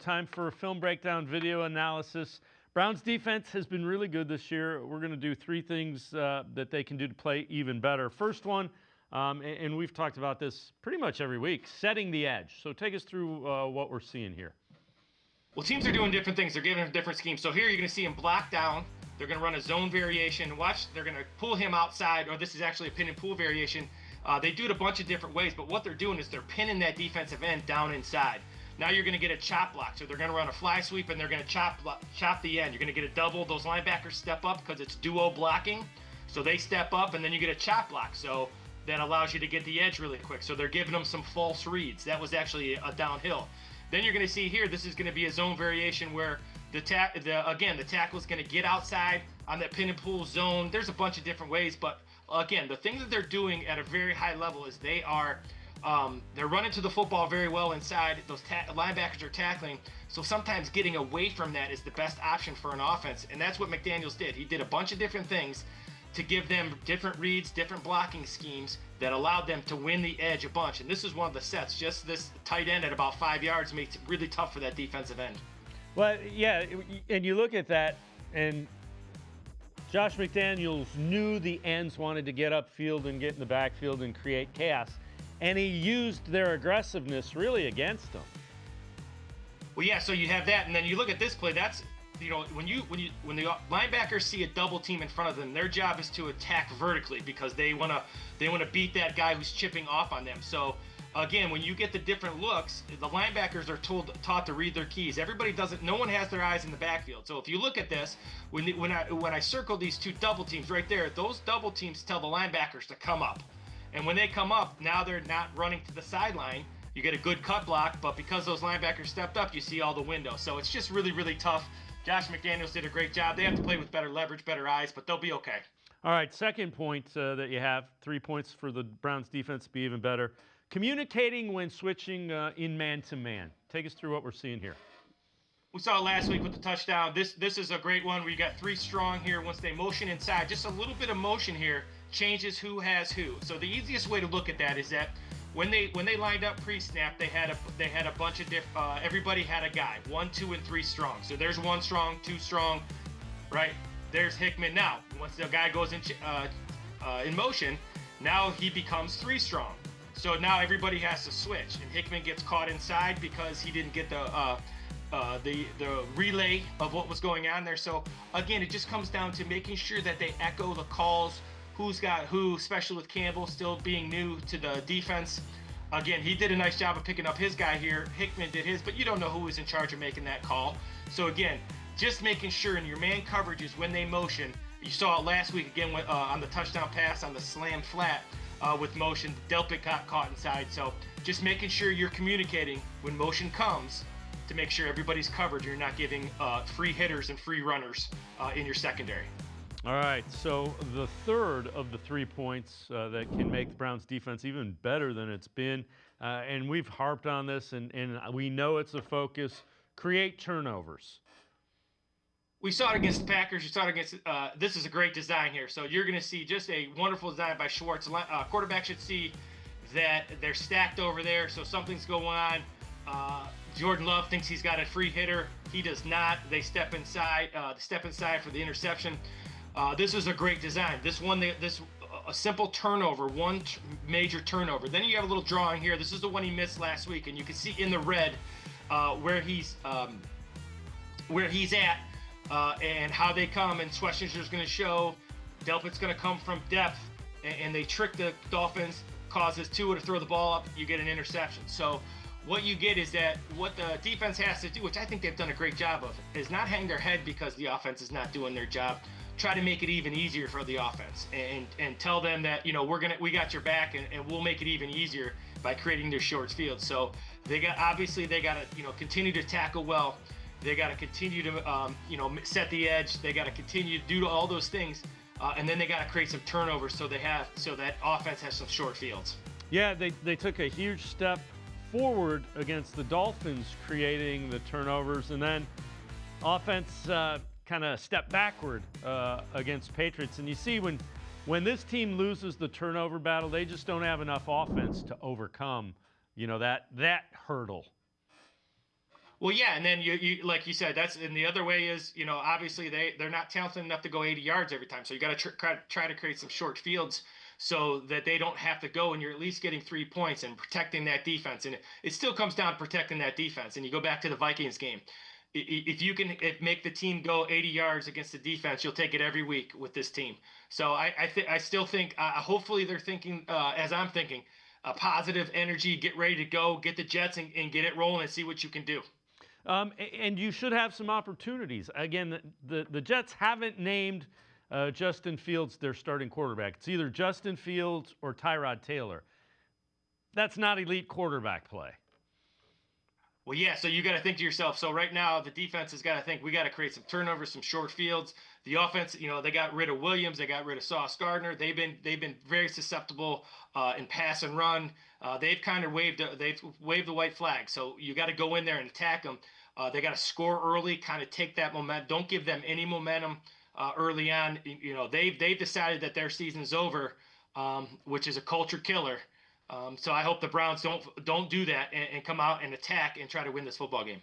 Time for a film breakdown video analysis. Browns defense has been really good this year. We're going to do three things that they can do to play even better. First one, and we've talked about this pretty much every week, setting the edge. So take us through what we're seeing here. Well, teams are doing different things. They're giving him different schemes. So here you're going to see him block down. They're going to run a zone variation. Watch, they're going to pull him outside, or this is actually a pin and pull variation. They do it a bunch of different ways, but what they're doing is they're pinning that defensive end down inside. Now you're going to get a chop block. So they're going to run a fly sweep, and they're going to chop the end. You're going to get a double. Those linebackers step up because it's duo blocking. So they step up, and then you get a chop block. So that allows you to get the edge really quick. So they're giving them some false reads. That was actually a downhill. Then you're going to see here, this is going to be a zone variation where the tackle is going to get outside on that pin and pull zone. There's a bunch of different ways, but again, the thing that they're doing at a very high level is they're running to the football very well inside. Those linebackers are tackling, so sometimes getting away from that is the best option for an offense, and that's what McDaniels did. He did a bunch of different things to give them different reads, different blocking schemes that allowed them to win the edge a bunch. And this is one of the sets. Just this tight end at about 5 yards makes it really tough for that defensive end. Well, yeah, and you look at that, and Josh McDaniels knew the ends wanted to get upfield and get in the backfield and create chaos, and he used their aggressiveness really against them. Well, yeah, so you have that, and then you look at this play. That's, you know, when the linebackers see a double team in front of them, their job is to attack vertically because they want to beat that guy who's chipping off on them. So again, when you get the different looks, the linebackers are taught to read their keys. Everybody doesn't. No one has their eyes in the backfield. So if you look at this, when I circle these two double teams right there, those double teams tell the linebackers to come up, and when they come up, now they're not running to the sideline. You get a good cut block, but because those linebackers stepped up, you see all the windows. So it's just really, really tough. Josh McDaniels did a great job. They have to play with better leverage, better eyes, but they'll be okay. All right, second point that you have, 3 points for the Browns defense to be even better. Communicating when switching in man-to-man. Take us through what we're seeing here. We saw it last week with the touchdown. This is a great one where you got 3 strong here. Once they motion inside, just a little bit of motion here changes who has who. So the easiest way to look at that is that when they lined up pre-snap, they had a bunch of everybody had a guy, 1, 2, and 3 strong. So there's 1 strong, 2 strong, right? There's Hickman. Now once the guy goes in motion, now he becomes 3 strong. So now everybody has to switch, and Hickman gets caught inside because he didn't get the relay of what was going on there. So again, it just comes down to making sure that they echo the calls. Who's got who, especially with Campbell still being new to the defense. Again, he did a nice job of picking up his guy here. Hickman did his, but you don't know who was in charge of making that call. So again, just making sure in your man coverages when they motion. You saw it last week again on the touchdown pass on the slam flat with motion. Delpit got caught inside. So just making sure you're communicating when motion comes to make sure everybody's covered. You're not giving free hitters and free runners in your secondary. All right, so the third of the 3 points that can make the Browns defense even better than it's been, and we've harped on this, and we know it's a focus, create turnovers. We saw it against the Packers. You saw it against this is a great design here. So you're going to see just a wonderful design by Schwartz. Quarterback should see that they're stacked over there, so something's going on. Jordan Love thinks he's got a free hitter. He does not. They step inside for the interception. This is a great design. A simple turnover, major turnover. Then you have a little drawing here. This is the one he missed last week, and you can see in the red where he's at and how they come. And Schwessinger's going to show Delpit's going to come from depth, and they trick the Dolphins, causes Tua to throw the ball up. You get an interception. So what you get is that what the defense has to do, which I think they've done a great job of, is not hang their head because the offense is not doing their job. Try to make it even easier for the offense and tell them that, you know, we got your back and we'll make it even easier by creating their short field. So they got to, you know, continue to tackle well. They got to continue to, you know, set the edge. They got to continue to do all those things. And then they got to create some turnovers so that offense has some short fields. Yeah, they took a huge step forward against the Dolphins, creating the turnovers, and then offense kind of step backward against Patriots. And you see when this team loses the turnover battle, they just don't have enough offense to overcome, you know, that hurdle. Well, yeah, and then you like you said, that's and the other way is, obviously they're not talented enough to go 80 yards every time. So you got to try to create some short fields so that they don't have to go, and you're at least getting 3 points and protecting that defense. And it still comes down to protecting that defense. And you go back to the Vikings game. If you can make the team go 80 yards against the defense, you'll take it every week with this team. So I still think hopefully they're thinking as I'm thinking, positive energy, get ready to go, get the Jets and get it rolling and see what you can do. And you should have some opportunities. Again, the Jets haven't named Justin Fields their starting quarterback. It's either Justin Fields or Tyrod Taylor. That's not elite quarterback play. Well, yeah, so you got to think to yourself. So right now, the defense has got to think we got to create some turnovers, some short fields. The offense, they got rid of Williams, they got rid of Sauce Gardner. They've been very susceptible in pass and run. They've kind of waved the white flag. So you got to go in there and attack them. They got to score early, kind of take that momentum. Don't give them any momentum early on. They've decided that their season's over, which is a culture killer. So I hope the Browns don't do that and come out and attack and try to win this football game.